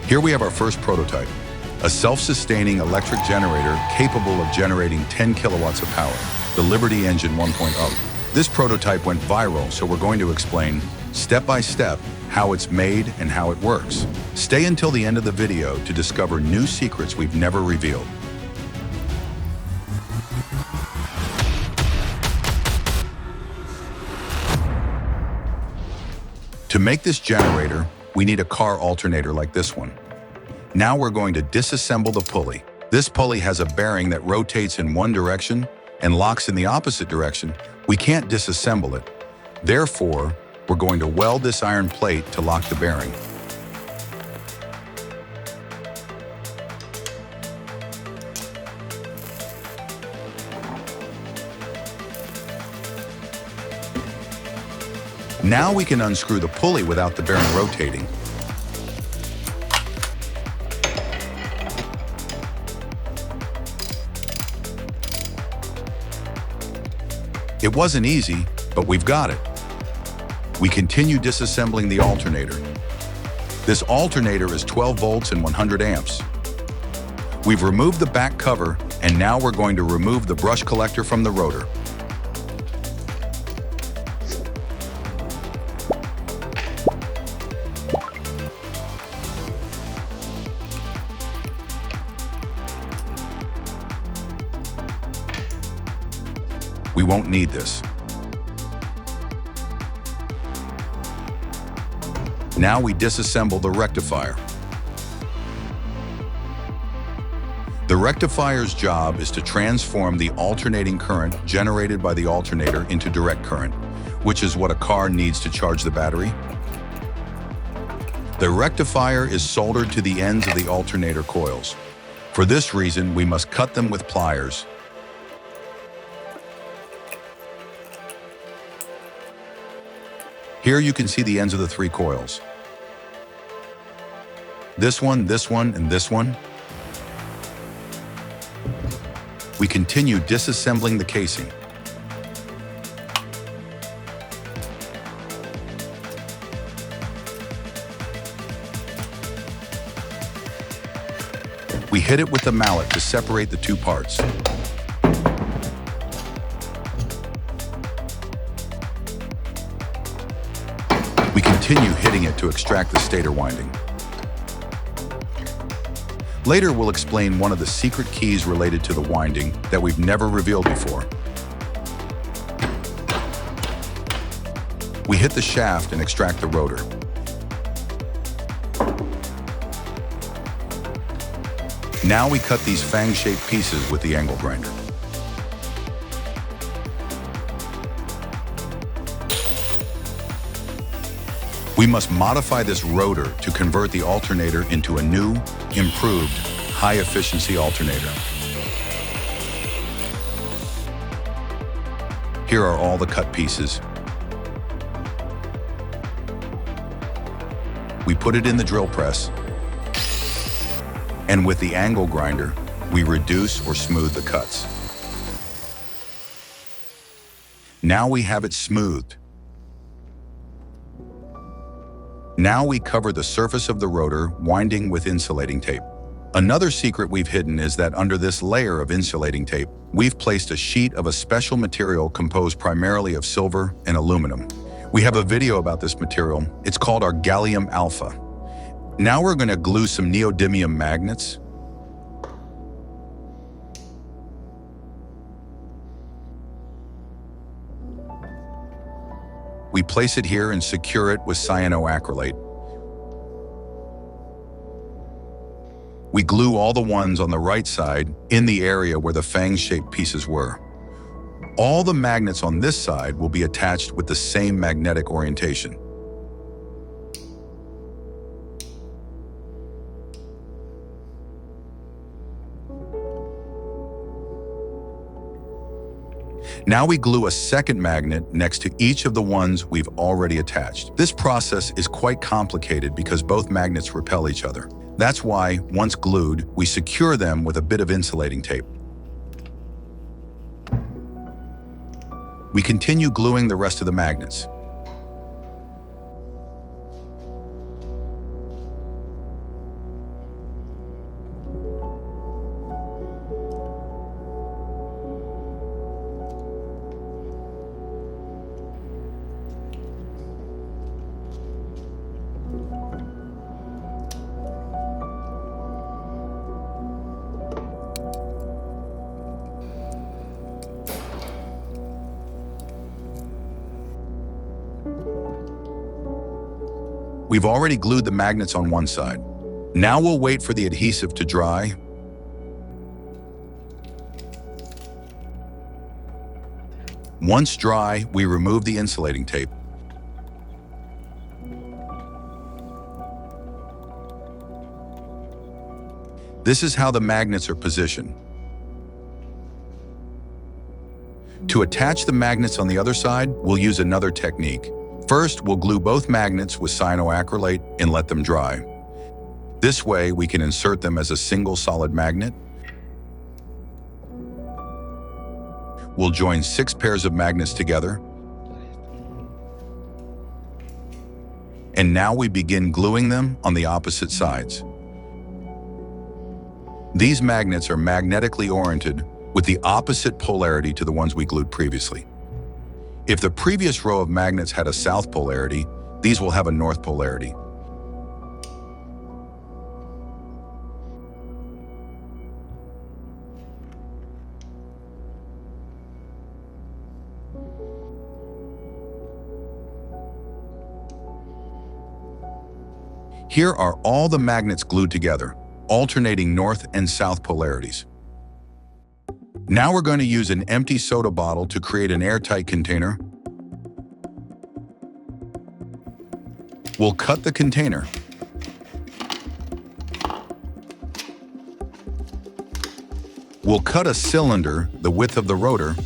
Here we have our first prototype, a self-sustaining electric generator capable of generating 10 kilowatts of power, the Liberty Engine 1.0. This prototype went viral, so we're going to explain, step by step, how it's made and how it works. Stay until the end of the video to discover new secrets we've never revealed. To make this generator, we need a car alternator like this one. Now we're going to disassemble the pulley. This pulley has a bearing that rotates in one direction and locks in the opposite direction. We can't disassemble it. Therefore, we're going to weld this iron plate to lock the bearing. Now we can unscrew the pulley without the bearing rotating. It wasn't easy, but we've got it. We continue disassembling the alternator. This alternator is 12 volts and 100 amps. We've removed the back cover, and now we're going to remove the brush collector from the rotor. We won't need this. Now we disassemble the rectifier. The rectifier's job is to transform the alternating current generated by the alternator into direct current, which is what a car needs to charge the battery. The rectifier is soldered to the ends of the alternator coils. For this reason, we must cut them with pliers. Here you can see the ends of the 3 coils. This one, and this one. We continue disassembling the casing. We hit it with the mallet to separate the 2 parts. We continue hitting it to extract the stator winding. Later, we'll explain one of the secret keys related to the winding that we've never revealed before. We hit the shaft and extract the rotor. Now we cut these fang-shaped pieces with the angle grinder. We must modify this rotor to convert the alternator into a new, improved, high-efficiency alternator. Here are all the cut pieces. We put it in the drill press, and with the angle grinder, we reduce or smooth the cuts. Now we have it smoothed. Now we cover the surface of the rotor winding with insulating tape. Another secret we've hidden is that under this layer of insulating tape, we've placed a sheet of a special material composed primarily of silver and aluminum. We have a video about this material. It's called our gallium alpha. Now we're going to glue some neodymium magnets. We place it here and secure it with cyanoacrylate. We glue all the ones on the right side in the area where the fang-shaped pieces were. All the magnets on this side will be attached with the same magnetic orientation. Now we glue a second magnet next to each of the ones we've already attached. This process is quite complicated because both magnets repel each other. That's why, once glued, we secure them with a bit of insulating tape. We continue gluing the rest of the magnets. We've already glued the magnets on one side. Now we'll wait for the adhesive to dry. Once dry, we remove the insulating tape. This is how the magnets are positioned. To attach the magnets on the other side, we'll use another technique. First, we'll glue both magnets with cyanoacrylate and let them dry. This way, we can insert them as a single solid magnet. We'll join 6 pairs of magnets together. And now we begin gluing them on the opposite sides. These magnets are magnetically oriented with the opposite polarity to the ones we glued previously. If the previous row of magnets had a south polarity, these will have a north polarity. Here are all the magnets glued together, alternating north and south polarities. Now we're going to use an empty soda bottle to create an airtight container. We'll cut the container. We'll cut a cylinder the width of the rotor.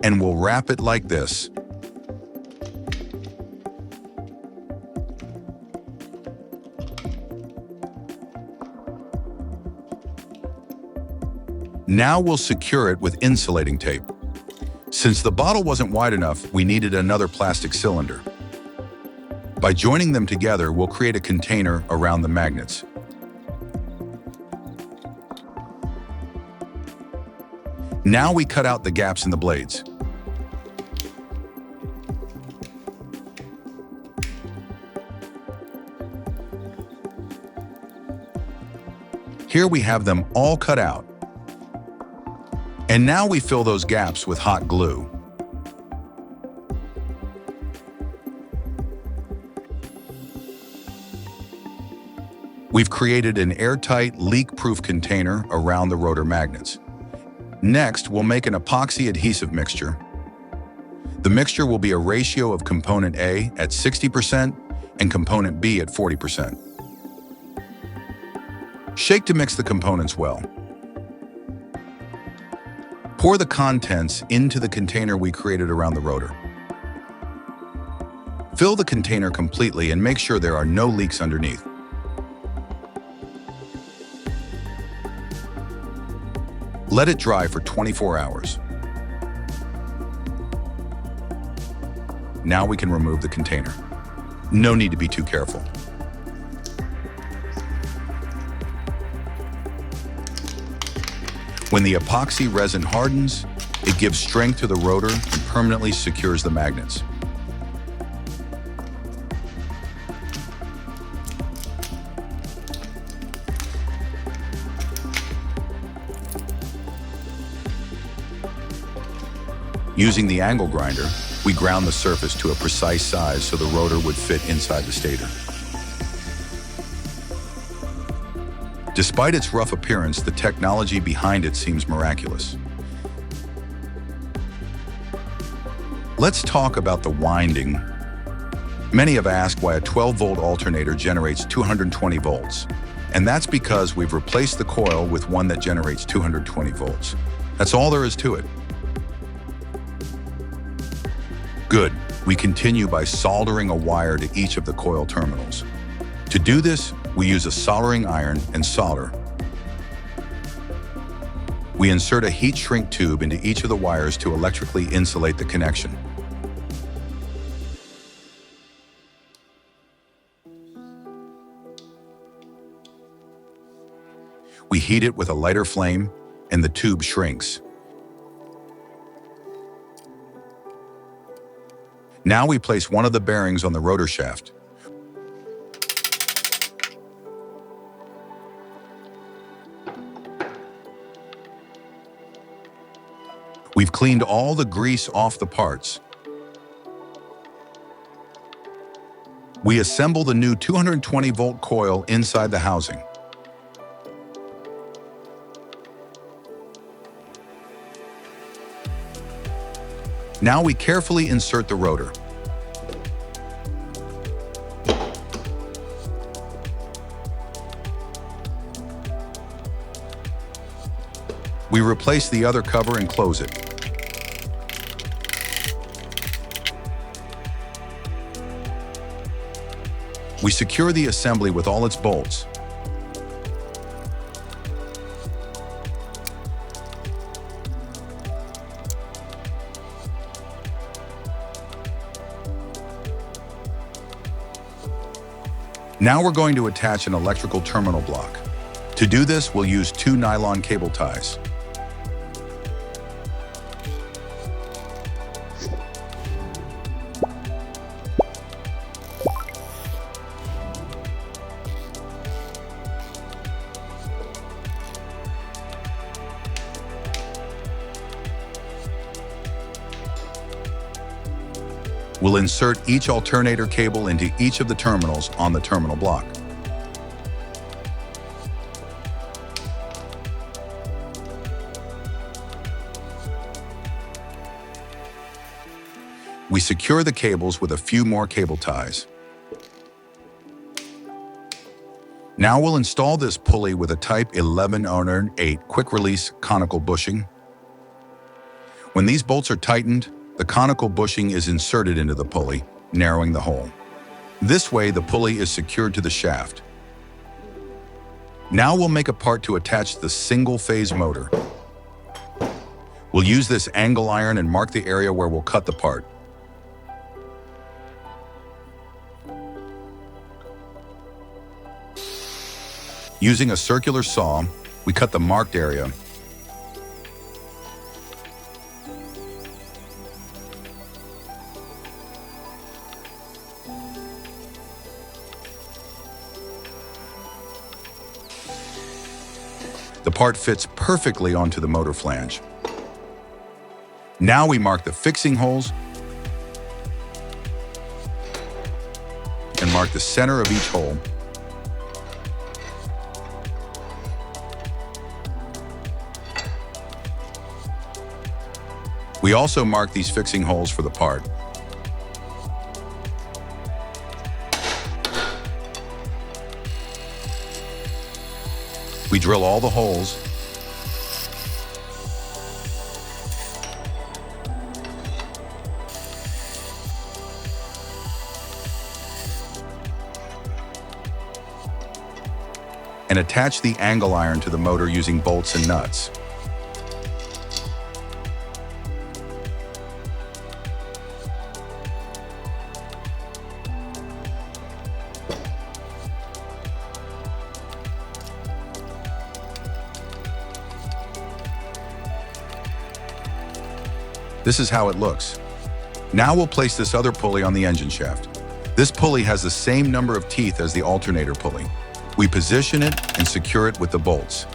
And we'll wrap it like this. Now we'll secure it with insulating tape. Since the bottle wasn't wide enough, we needed another plastic cylinder. By joining them together, we'll create a container around the magnets. Now we cut out the gaps in the blades. Here we have them all cut out. And now we fill those gaps with hot glue. We've created an airtight, leak-proof container around the rotor magnets. Next, we'll make an epoxy adhesive mixture. The mixture will be a ratio of component A at 60% and component B at 40%. Shake to mix the components well. Pour the contents into the container we created around the rotor. Fill the container completely and make sure there are no leaks underneath. Let it dry for 24 hours. Now we can remove the container. No need to be too careful. When the epoxy resin hardens, it gives strength to the rotor and permanently secures the magnets. Using the angle grinder, we ground the surface to a precise size so the rotor would fit inside the stator. Despite its rough appearance, the technology behind it seems miraculous. Let's talk about the winding. Many have asked why a 12-volt alternator generates 220 volts, and that's because we've replaced the coil with one that generates 220 volts. That's all there is to it. Good. We continue by soldering a wire to each of the coil terminals. To do this, we use a soldering iron and solder. We insert a heat shrink tube into each of the wires to electrically insulate the connection. We heat it with a lighter flame, and the tube shrinks. Now we place one of the bearings on the rotor shaft. We've cleaned all the grease off the parts. We assemble the new 220-volt coil inside the housing. Now we carefully insert the rotor. We replace the other cover and close it. We secure the assembly with all its bolts. Now we're going to attach an electrical terminal block. To do this, we'll use 2 nylon cable ties. We'll insert each alternator cable into each of the terminals on the terminal block. We secure the cables with a few more cable ties. Now we'll install this pulley with a Type 1108 quick-release conical bushing. When these bolts are tightened, the conical bushing is inserted into the pulley, narrowing the hole. This way, the pulley is secured to the shaft. Now we'll make a part to attach the single-phase motor. We'll use this angle iron and mark the area where we'll cut the part. Using a circular saw, we cut the marked area. The part fits perfectly onto the motor flange. Now we mark the fixing holes and mark the center of each hole. We also mark these fixing holes for the part. We drill all the holes. And attach the angle iron to the motor using bolts and nuts. This is how it looks. Now we'll place this other pulley on the engine shaft. This pulley has the same number of teeth as the alternator pulley. We position it and secure it with the bolts.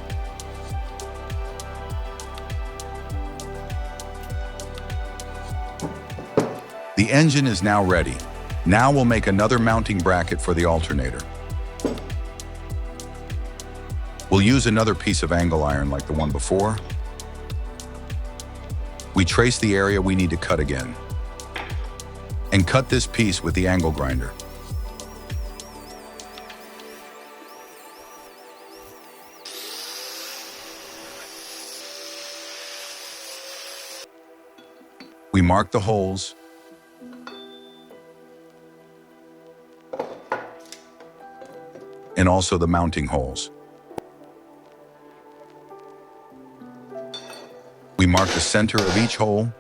The engine is now ready. Now we'll make another mounting bracket for the alternator. We'll use another piece of angle iron like the one before. We trace the area we need to cut again, and cut this piece with the angle grinder. We mark the holes, and also the mounting holes. We mark the center of each hole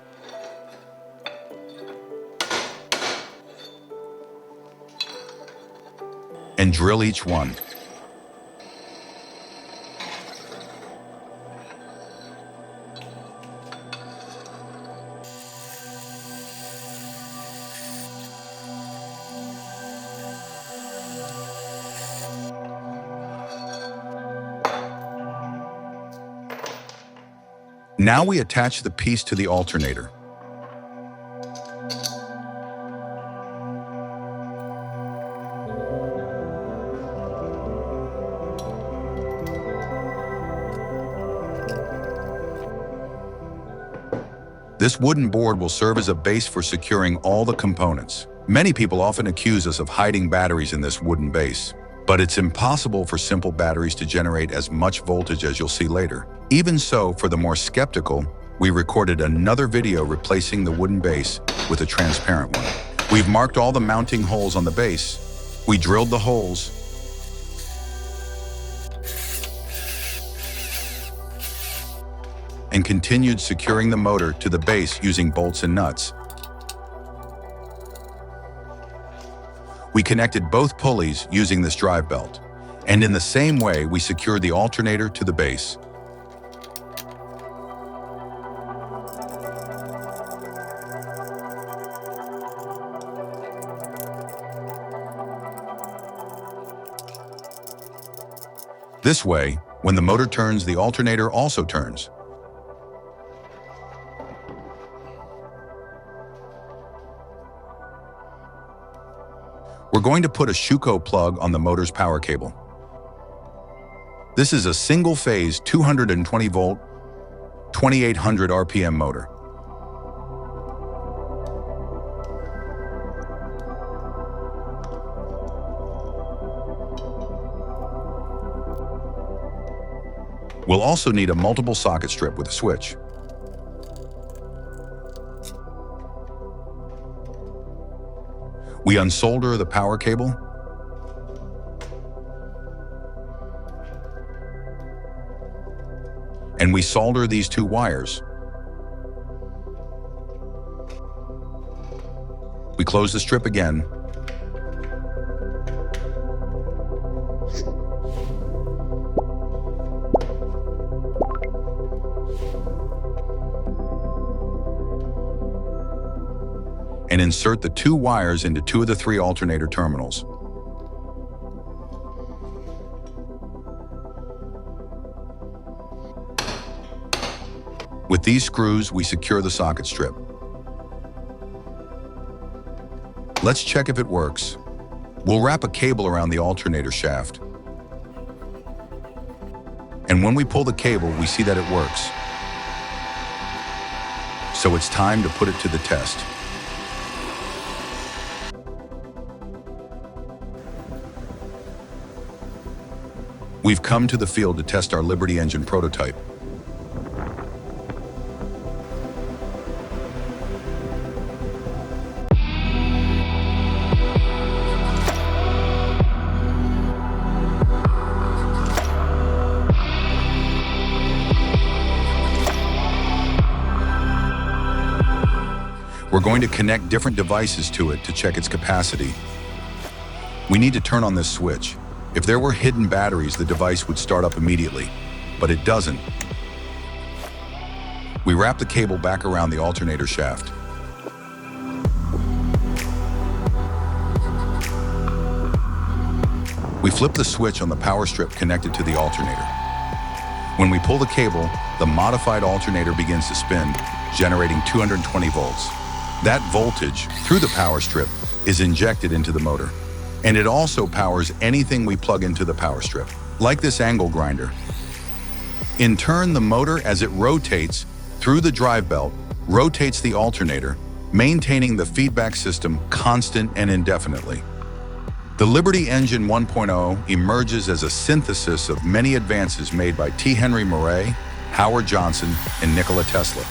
and drill each one. Now we attach the piece to the alternator. This wooden board will serve as a base for securing all the components. Many people often accuse us of hiding batteries in this wooden base, but it's impossible for simple batteries to generate as much voltage as you'll see later. Even so, for the more skeptical, we recorded another video replacing the wooden base with a transparent one. We've marked all the mounting holes on the base. We drilled the holes and continued securing the motor to the base using bolts and nuts. We connected both pulleys using this drive belt, and in the same way, we secured the alternator to the base. This way, when the motor turns, the alternator also turns. We're going to put a Schuko plug on the motor's power cable. This is a single-phase 220-volt, 2800 RPM motor. We'll also need a multiple socket strip with a switch. We unsolder the power cable and we solder these two wires. We close the strip again and insert the two wires into two of the three alternator terminals. With these screws, we secure the socket strip. Let's check if it works. We'll wrap a cable around the alternator shaft. And when we pull the cable, we see that it works. So it's time to put it to the test. We've come to the field to test our Liberty engine prototype. We're going to connect different devices to it to check its capacity. We need to turn on this switch. If there were hidden batteries, the device would start up immediately, but it doesn't. We wrap the cable back around the alternator shaft. We flip the switch on the power strip connected to the alternator. When we pull the cable, the modified alternator begins to spin, generating 220 volts. That voltage, through the power strip, is injected into the motor. And it also powers anything we plug into the power strip, like this angle grinder. In turn, the motor, as it rotates through the drive belt, rotates the alternator, maintaining the feedback system constant and indefinitely. The Liberty Engine 1.0 emerges as a synthesis of many advances made by T. Henry Moray, Howard Johnson, and Nikola Tesla.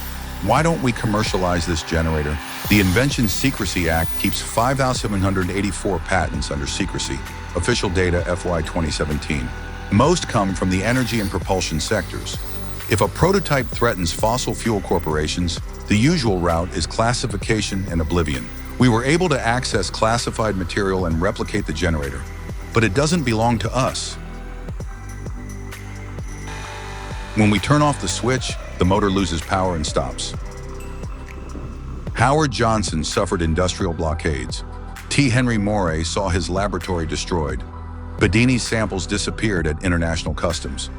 Why don't we commercialize this generator? The Invention Secrecy Act keeps 5,784 patents under secrecy. Official data FY 2017. Most come from the energy and propulsion sectors. If a prototype threatens fossil fuel corporations, the usual route is classification and oblivion. We were able to access classified material and replicate the generator, but it doesn't belong to us. When we turn off the switch, the motor loses power and stops. Howard Johnson suffered industrial blockades. T. Henry Moray saw his laboratory destroyed. Bedini's samples disappeared at international customs.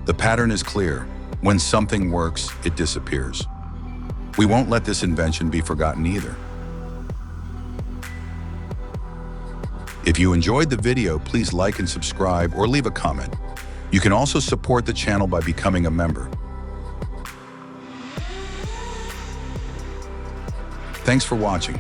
The pattern is clear. When something works, it disappears. We won't let this invention be forgotten either. If you enjoyed the video, please like and subscribe or leave a comment. You can also support the channel by becoming a member. Thanks for watching.